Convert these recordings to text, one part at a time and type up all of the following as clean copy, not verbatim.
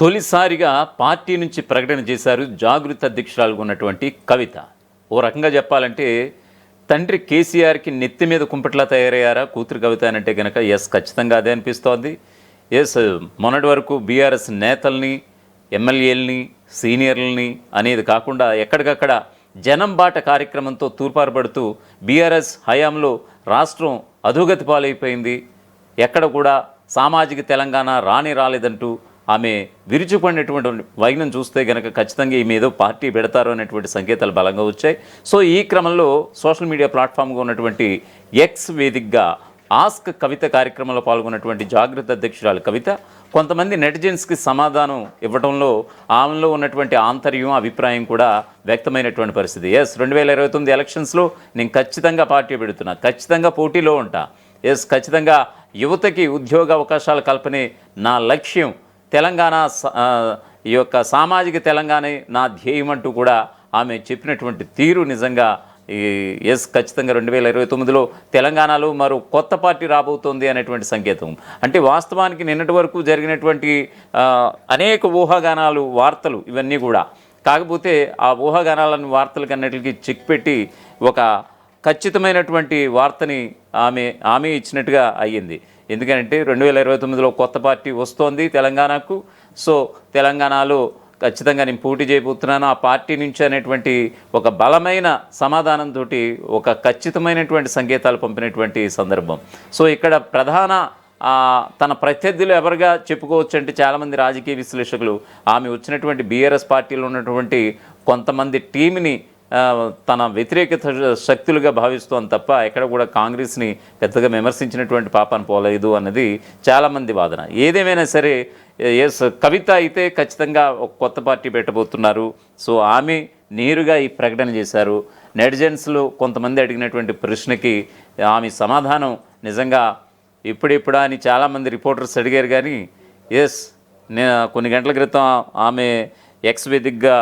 తొలిసారిగా పార్టీ నుంచి ప్రకటన చేశారు జాగృతి అధ్యక్షురాలుగా ఉన్నటువంటి కవిత. ఓ రకంగా చెప్పాలంటే తండ్రి కేసీఆర్కి నెత్తి మీద కుంపట్లా తయారయ్యారా కూతురు కవిత అంటే కనుక ఎస్, ఖచ్చితంగా అదే అనిపిస్తోంది. ఎస్, మొన్నటి వరకు బీఆర్ఎస్ నేతల్ని, ఎమ్మెల్యేలని, సీనియర్లని అనేది కాకుండా ఎక్కడికక్కడ జనం బాట కార్యక్రమంతో తూర్పారపడుతూ బీఆర్ఎస్ హయాంలో రాష్ట్రం అధోగతి పాలైపోయింది, ఎక్కడ కూడా సామాజిక తెలంగాణ రాలేదంటూ ఆమె విరుచుపడినటువంటి వైనం చూస్తే కనుక ఖచ్చితంగా ఈమె ఏదో పార్టీ పెడతారు అనేటువంటి సంకేతాలు బలంగా వచ్చాయి. సో ఈ క్రమంలో సోషల్ మీడియా ప్లాట్ఫామ్గా ఉన్నటువంటి ఎక్స్ వేదికగా ఆస్క్ కవిత కార్యక్రమంలో పాల్గొన్నటువంటి జాగృతి అధ్యక్షురాలు కవిత కొంతమంది నెటిజన్స్కి సమాధానం ఇవ్వడంలో ఆమెలో ఉన్నటువంటి ఆంతర్యం, అభిప్రాయం కూడా వ్యక్తమైనటువంటి పరిస్థితి. ఎస్, 2029 ఎలక్షన్స్లో నేను ఖచ్చితంగా పార్టీ పెడుతున్నా, ఖచ్చితంగా పోటీలో ఉంటా, ఎస్ ఖచ్చితంగా యువతకి ఉద్యోగ అవకాశాల కల్పనే నా లక్ష్యం, తెలంగాణ ఈ యొక్క సామాజిక తెలంగాణ నా ధ్యేయం అంటూ కూడా ఆమె చెప్పినటువంటి తీరు నిజంగా ఎస్ ఖచ్చితంగా 2029లో తెలంగాణలో మరో కొత్త పార్టీ రాబోతోంది అనేటువంటి సంకేతం. అంటే వాస్తవానికి నిన్నటి వరకు జరిగినటువంటి అనేక ఊహాగానాలు, వార్తలు ఇవన్నీ కూడా, కాకపోతే ఆ ఊహాగానాలను వార్తలకు అన్నిటికీ చెక్ పెట్టి ఒక ఖచ్చితమైనటువంటి వార్తని ఆమె ఇచ్చినట్టుగా అయ్యింది. ఎందుకంటే 2029లో కొత్త పార్టీ వస్తోంది తెలంగాణకు. సో తెలంగాణలో ఖచ్చితంగా నేను పోటీ చేయబోతున్నాను ఆ పార్టీ నుంచి అనేటువంటి ఒక బలమైన సమాధానంతో ఒక ఖచ్చితమైనటువంటి సంకేతాలు పంపినటువంటి సందర్భం. సో ఇక్కడ ప్రధాన తన ప్రత్యర్థులు ఎవరుగా చెప్పుకోవచ్చు అంటే చాలామంది రాజకీయ విశ్లేషకులు ఆమె వచ్చినటువంటి బీఆర్ఎస్ పార్టీలో ఉన్నటువంటి కొంతమంది టీంని తన వ్యతిరేకత శక్తులుగా భావిస్తోంది తప్ప ఎక్కడ కూడా కాంగ్రెస్ని పెద్దగా విమర్శించినటువంటి పాపాన్ని పోలేదు అన్నది చాలామంది వాదన. ఏదేమైనా సరే ఎస్, కవిత అయితే ఖచ్చితంగా ఒక కొత్త పార్టీ పెట్టబోతున్నారు. సో ఆమె నేరుగా ఈ ప్రకటన చేశారు. నెటిజన్స్లో కొంతమంది అడిగినటువంటి ప్రశ్నకి ఆమె సమాధానం నిజంగా ఇప్పుడిప్పుడా అని చాలామంది రిపోర్టర్స్ అడిగారు. కానీ ఎస్, నేను కొన్ని గంటల క్రితం ఆమె ఎక్స్ వేదికగా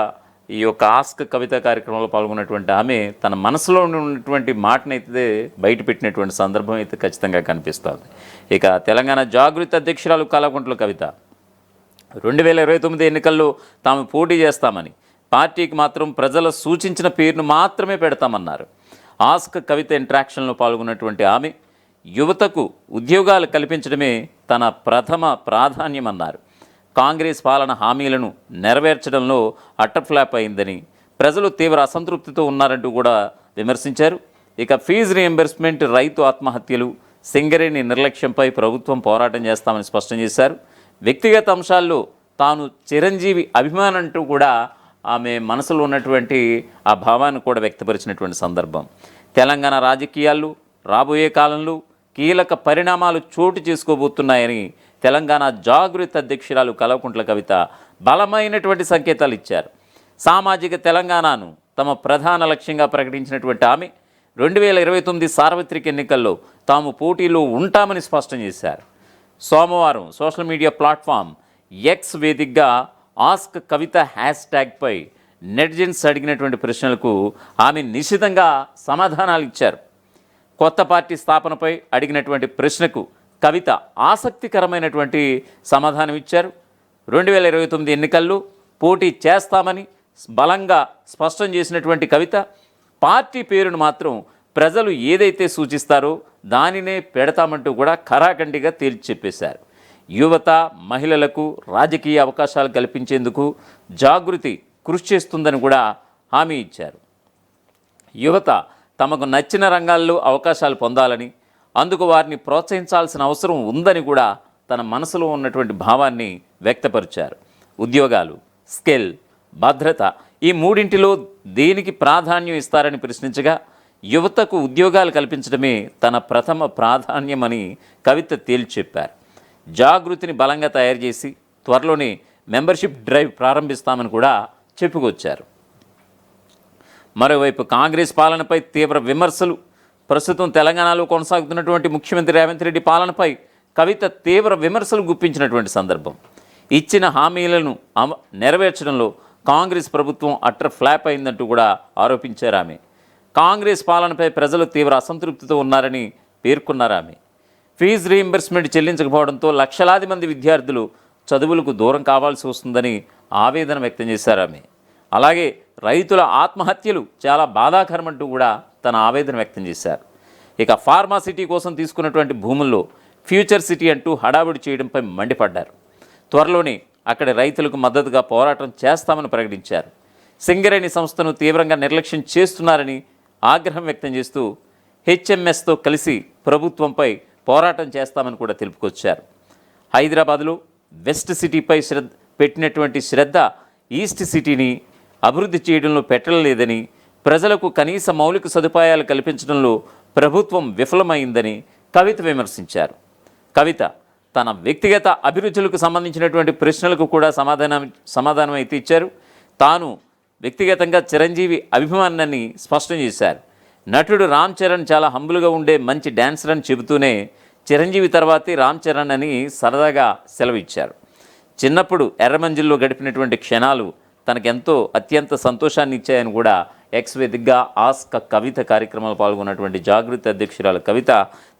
ఈ యొక్క ఆస్క్ కవిత కార్యక్రమంలో పాల్గొన్నటువంటి ఆమె తన మనసులో ఉన్నటువంటి మాటనైతే బయటపెట్టినటువంటి సందర్భం అయితే ఖచ్చితంగా కనిపిస్తుంది. ఇక తెలంగాణ జాగృతి అధ్యక్షురాలు కల్వకుంట్ల కవిత 2029 ఎన్నికల్లో తాము పోటీ చేస్తామని, పార్టీకి మాత్రం ప్రజలు సూచించిన పేరును మాత్రమే పెడతామన్నారు. ఆస్క్ కవిత ఇంటరాక్షన్లో పాల్గొన్నటువంటి ఆమె యువతకు ఉద్యోగాలు కల్పించడమే తన ప్రథమ ప్రాధాన్యమన్నారు. కాంగ్రెస్ పాలన హామీలను నెరవేర్చడంలో అట్టర్ఫ్లాప్ అయిందని, ప్రజలు తీవ్ర అసంతృప్తితో ఉన్నారంటూ కూడా విమర్శించారు. ఇక ఫీజు రీఎంబర్స్మెంట్, రైతు ఆత్మహత్యలు, సింగరేణి నిర్లక్ష్యంపై ప్రభుత్వం పోరాటం చేస్తామని స్పష్టం చేశారు. వ్యక్తిగత అంశాల్లో తాను చిరంజీవి అభిమానంటూ కూడా ఆమె మనసులో ఉన్నటువంటి ఆ భావాన్ని కూడా వ్యక్తపరిచినటువంటి సందర్భం. తెలంగాణ రాజకీయాల్లో రాబోయే కాలంలో కీలక పరిణామాలు చోటు చేసుకోబోతున్నాయని తెలంగాణ జాగృతి అధ్యక్షురాలు కల్వకుంట్ల కవిత బలమైనటువంటి సంకేతాలు ఇచ్చారు. సామాజిక తెలంగాణను తమ ప్రధాన లక్ష్యంగా ప్రకటించినటువంటి ఆమె 2029 సార్వత్రిక ఎన్నికల్లో తాము పోటీలో ఉంటామని స్పష్టం చేశారు. సోమవారం సోషల్ మీడియా ప్లాట్ఫామ్ ఎక్స్ వేదికగా ఆస్క్ కవిత హ్యాష్ట్యాగ్పై నెటిజన్స్ అడిగినటువంటి ప్రశ్నలకు ఆమె నిశితంగా సమాధానాలు ఇచ్చారు. కొత్త పార్టీ స్థాపనపై అడిగినటువంటి ప్రశ్నకు కవిత ఆసక్తికరమైనటువంటి సమాధానం ఇచ్చారు. 2029 ఎన్నికల్లో పోటీ చేస్తామని బలంగా స్పష్టం చేసినటువంటి కవిత పార్టీ పేరును మాత్రం ప్రజలు ఏదైతే సూచిస్తారో దానినే పెడతామంటూ కూడా ఖరాఖండిగా తేల్చి చెప్పేశారు. యువత, మహిళలకు రాజకీయ అవకాశాలు కల్పించేందుకు జాగృతి కృషి చేస్తుందని కూడా హామీ ఇచ్చారు. యువత తమకు నచ్చిన రంగాల్లో అవకాశాలు పొందాలని, అందుకు వారిని ప్రోత్సహించాల్సిన అవసరం ఉందని కూడా తన మనసులో ఉన్నటువంటి భావాన్ని వ్యక్తపరిచారు. ఉద్యోగాలు, స్కిల్, భద్రత ఈ మూడింటిలో దేనికి ప్రాధాన్యం ఇస్తారని ప్రశ్నించగా యువతకు ఉద్యోగాలు కల్పించడమే తన ప్రథమ ప్రాధాన్యమని కవిత తేల్చి చెప్పారు. జాగృతిని బలంగా తయారు చేసి త్వరలోనే మెంబర్షిప్ డ్రైవ్ ప్రారంభిస్తామని కూడా చెప్పుకొచ్చారు. మరోవైపు కాంగ్రెస్ పాలనపై తీవ్ర విమర్శలు. ప్రస్తుతం తెలంగాణలో కొనసాగుతున్నటువంటి ముఖ్యమంత్రి రేవంత్ రెడ్డి పాలనపై కవిత తీవ్ర విమర్శలు గుప్పించినటువంటి సందర్భం. ఇచ్చిన హామీలను నెరవేర్చడంలో కాంగ్రెస్ ప్రభుత్వం అట్టర్ ఫ్లాప్ అయిందంటూ కూడా ఆరోపించారు ఆమె. కాంగ్రెస్ పాలనపై ప్రజలు తీవ్ర అసంతృప్తితో ఉన్నారని పేర్కొన్నారు ఆమె. ఫీజు రీయింబర్స్మెంట్ చెల్లించకపోవడంతో లక్షలాది మంది విద్యార్థులు చదువులకు దూరం కావాల్సి వస్తుందని ఆవేదన వ్యక్తం చేశారు ఆమె. అలాగే రైతుల ఆత్మహత్యలు చాలా బాధాకరమంటూ కూడా తన ఆవేదన వ్యక్తం చేశారు. ఇక ఫార్మా సిటీ కోసం తీసుకున్నటువంటి భూముల్లో ఫ్యూచర్ సిటీ అంటూ హడావుడి చేయడంపై మండిపడ్డారు. త్వరలోనే అక్కడి రైతులకు మద్దతుగా పోరాటం చేస్తామని ప్రకటించారు. సింగరేణి సంస్థను తీవ్రంగా నిర్లక్ష్యం చేస్తున్నారని ఆగ్రహం వ్యక్తం చేస్తూ హెచ్ఎంఎస్తో కలిసి ప్రభుత్వంపై పోరాటం చేస్తామని కూడా తెలుపుకొచ్చారు. హైదరాబాదులో వెస్ట్ సిటీపై పెట్టినటువంటి శ్రద్ధ ఈస్ట్ సిటీని అభివృద్ధి చేయడంలో పెట్టలేదని, ప్రజలకు కనీస మౌలిక సదుపాయాలు కల్పించడంలో ప్రభుత్వం విఫలమైందని కవిత విమర్శించారు. కవిత తన వ్యక్తిగత అభిరుచులకు సంబంధించినటువంటి ప్రశ్నలకు కూడా సమాధానం అయితే ఇచ్చారు. తాను వ్యక్తిగతంగా చిరంజీవి అభిమానాన్ని స్పష్టం చేశారు. నటుడు రామ్ చరణ్ చాలా హంబుల్గా ఉండే మంచి డాన్సర్ అని చెబుతూనే చిరంజీవి తర్వాతే రామ్ చరణ్ అని సరదాగా సెలవిచ్చారు. చిన్నప్పుడు ఎర్రమంజిల్లో గడిపినటువంటి క్షణాలు తనకెంతో అత్యంత సంతోషాన్ని ఇచ్చాయని కూడా ఎక్స్ వేదికగా ఆస్క్ కవిత కార్యక్రమంలో పాల్గొన్నటువంటి జాగృతి అధ్యక్షురాలు కవిత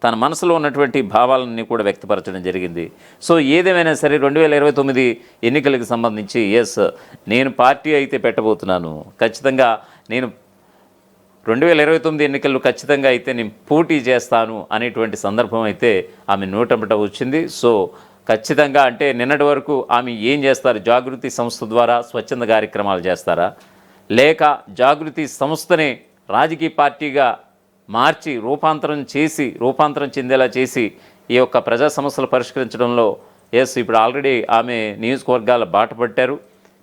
తన మనసులో ఉన్నటువంటి భావాలన్నీ కూడా వ్యక్తపరచడం జరిగింది. సో ఏదేమైనా సరే 2029 ఎన్నికలకు సంబంధించి నేను పార్టీ అయితే పెట్టబోతున్నాను, ఖచ్చితంగా నేను 2029 ఎన్నికల్లో ఖచ్చితంగా అయితే నేను పోటీ చేస్తాను అనేటువంటి సందర్భం అయితే ఆమె నోటంబట వచ్చింది. సో ఖచ్చితంగా అంటే నిన్నటి వరకు ఆమె ఏం చేస్తారు, జాగృతి సంస్థ ద్వారా స్వచ్ఛంద కార్యక్రమాలు చేస్తారా, లేక జాగృతి సంస్థనే రాజకీయ పార్టీగా మార్చి రూపాంతరం చెందేలా చేసి ఈ యొక్క ప్రజా సమస్యలు పరిష్కరించడంలో ఇప్పుడు ఆల్రెడీ ఆమె నియోజకవర్గాల బాట పట్టారు.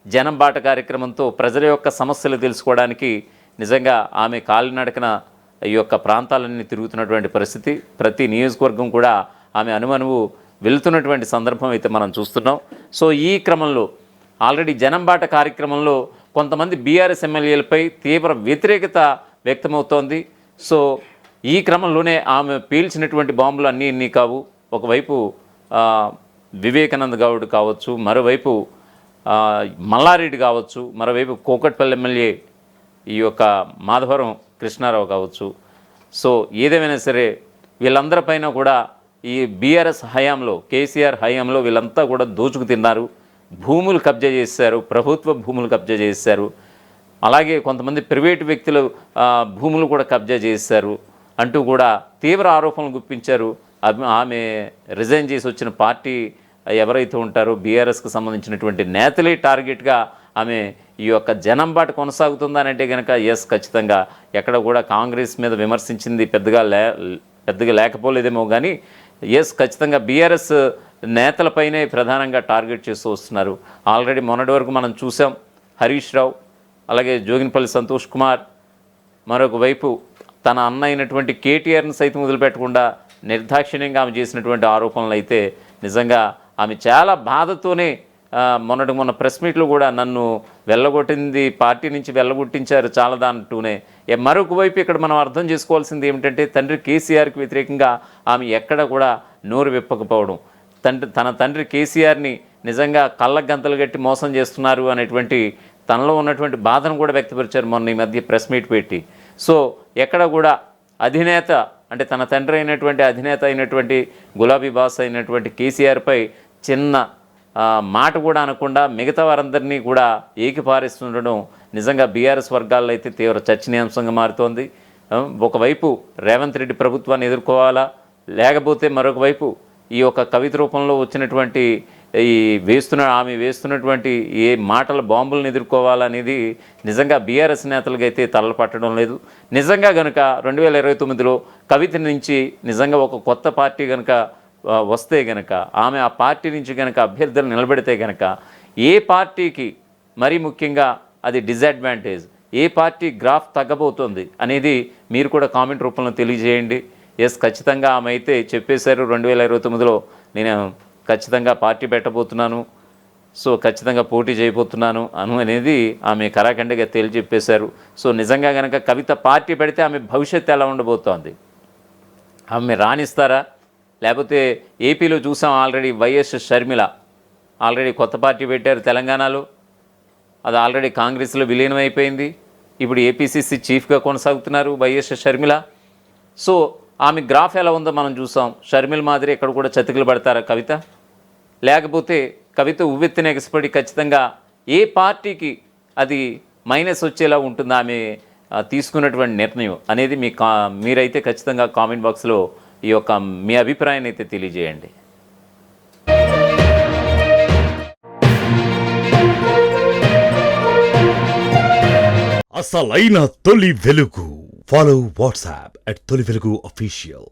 జనం బాట కార్యక్రమంతో ప్రజల యొక్క సమస్యలు తెలుసుకోవడానికి నిజంగా ఆమె కాలినడకన ఈ యొక్క ప్రాంతాలన్నీ తిరుగుతున్నటువంటి పరిస్థితి. ప్రతి నియోజకవర్గం కూడా ఆమె అనుమనువు వెళ్తున్నటువంటి సందర్భం అయితే మనం చూస్తున్నాం. సో ఈ క్రమంలో ఆల్రెడీ జనం బాట కార్యక్రమంలో కొంతమంది బీఆర్ఎస్ ఎమ్మెల్యేలపై తీవ్ర వ్యతిరేకత వ్యక్తమవుతోంది. సో ఈ క్రమంలోనే ఆమె పీల్చినటువంటి బాంబులు అన్నీ కావు. ఒకవైపు వివేకానంద గౌడ్ కావచ్చు, మరోవైపు మల్లారెడ్డి కావచ్చు, మరోవైపు కోకట్పల్లి ఎమ్మెల్యే ఈ యొక్క మాధవరం కృష్ణారావు కావచ్చు. సో ఏదేమైనా సరే వీళ్ళందరిపైన కూడా ఈ బీఆర్ఎస్ హయాంలో, కేసీఆర్ హయాంలో వీళ్ళంతా కూడా దోచుకు తిన్నారు, భూములు కబ్జా చేశారు, ప్రభుత్వ భూములు కబ్జా చేశారు, అలాగే కొంతమంది ప్రైవేటు వ్యక్తులు భూములు కూడా కబ్జా చేశారు అంటూ కూడా తీవ్ర ఆరోపణలు గుప్పించారు. ఆమె రిజైన్ చేసి వచ్చిన పార్టీ ఎవరైతే ఉంటారో బీఆర్ఎస్కి సంబంధించినటువంటి నేతలే టార్గెట్గా ఆమె ఈ యొక్క జనం బాట కొనసాగుతుందనంటే కనుక ఖచ్చితంగా ఎక్కడ కూడా కాంగ్రెస్ మీద విమర్శించింది పెద్దగా లేకపోలేదేమో కానీ ఖచ్చితంగా బీఆర్ఎస్ నేతలపైనే ప్రధానంగా టార్గెట్ చేస్తూ వస్తున్నారు. ఆల్రెడీ మొన్నటి వరకు మనం చూసాం హరీష్ రావు, అలాగే జోగినపల్లి సంతోష్ కుమార్, మరొక వైపు తన అన్న అయినటువంటి కేటీఆర్ని సైతం వదిలిపెట్టకుండా నిర్దాక్షిణ్యంగా ఆమె చేసినటువంటి ఆరోపణలు అయితే నిజంగా ఆమె చాలా బాధతోనే మొన్న ప్రెస్ మీట్లో కూడా నన్ను వెళ్ళగొట్టింది, పార్టీ నుంచి వెళ్ళగొట్టించారు చాలా దాంట్లోనే. మరొక వైపు ఇక్కడ మనం అర్థం చేసుకోవాల్సింది ఏమిటంటే తండ్రి కేసీఆర్కి వ్యతిరేకంగా ఆమె ఎక్కడ కూడా నోరు విప్పకపోవడం, తన తండ్రి కేసీఆర్ని నిజంగా కళ్ళ గంతలు కట్టి మోసం చేస్తున్నారు అనేటువంటి తనలో ఉన్నటువంటి బాధను కూడా వ్యక్తపరిచారు మొన్న ఈ మధ్య ప్రెస్ మీట్ పెట్టి. సో ఎక్కడ కూడా అధినేత అంటే తన తండ్రి అయినటువంటి అధినేత అయినటువంటి గులాబీ బాస్ అయినటువంటి కేసీఆర్పై చిన్న మాట కూడా అనకుండా మిగతా వారందరినీ కూడా ఏకిపారిస్తుండడం నిజంగా బీఆర్ఎస్ వర్గాల్లో అయితే తీవ్ర చర్చనీయాంశంగా మారుతోంది. ఒకవైపు రేవంత్ రెడ్డి ప్రభుత్వాన్ని ఎదుర్కోవాలా, లేకపోతే మరొక వైపు ఈ యొక్క కవిత రూపంలో వచ్చినటువంటి ఆమె వేస్తున్నటువంటి ఏ మాటల బాంబులను ఎదుర్కోవాలనేది నిజంగా బీఆర్ఎస్ నేతలకు అయితే తలలు పట్టడం లేదు. నిజంగా కనుక 2029లో కవిత నుంచి నిజంగా ఒక కొత్త పార్టీ కనుక వస్తే గనక, ఆమె ఆ పార్టీ నుంచి కనుక అభ్యర్థులు నిలబెడితే కనుక ఏ పార్టీకి మరీ ముఖ్యంగా అది డిసడ్వాంటేజ్, ఏ పార్టీ గ్రాఫ్ తగ్గబోతోంది అనేది మీరు కూడా కామెంట్ రూపంలో తెలియజేయండి. ఖచ్చితంగా ఆమె అయితే చెప్పేశారు 2029లో నేను ఖచ్చితంగా పార్టీ పెట్టబోతున్నాను, సో ఖచ్చితంగా పోటీ చేయబోతున్నాను అనేది ఆమె కరాఖండిగా తెలియజెప్పేశారు. సో నిజంగా కనుక కవిత పార్టీ పెడితే ఆమె భవిష్యత్తు ఎలా ఉండబోతోంది, ఆమె రాణిస్తారా, లేకపోతే ఏపీలో చూసాం ఆల్రెడీ వైఎస్ షర్మిల ఆల్రెడీ కొత్త పార్టీ పెట్టారు తెలంగాణలో, అది ఆల్రెడీ కాంగ్రెస్లో విలీనం అయిపోయింది. ఇప్పుడు ఏపీసీసీ చీఫ్గా కొనసాగుతున్నారు వైఎస్ షర్మిల. సో ఆమె గ్రాఫ్ ఎలా ఉందో మనం చూసాం. షర్మిల మాదిరి ఎక్కడ కూడా చతికిలు పడతారా కవిత, లేకపోతే కవిత ఉవ్వెత్తున ఎగసిపడి ఖచ్చితంగా ఏ పార్టీకి అది మైనస్ వచ్చేలా ఉంటుంది ఆమె తీసుకున్నటువంటి నిర్ణయం అనేది మీరైతే ఖచ్చితంగా కామెంట్ బాక్స్లో ఈ యొక్క మీ అభిప్రాయాన్ని అయితే తెలియజేయండి. అసలైన తొలి వెలుగు. ఫాలో వాట్సాప్ @తొలి వెలుగు official.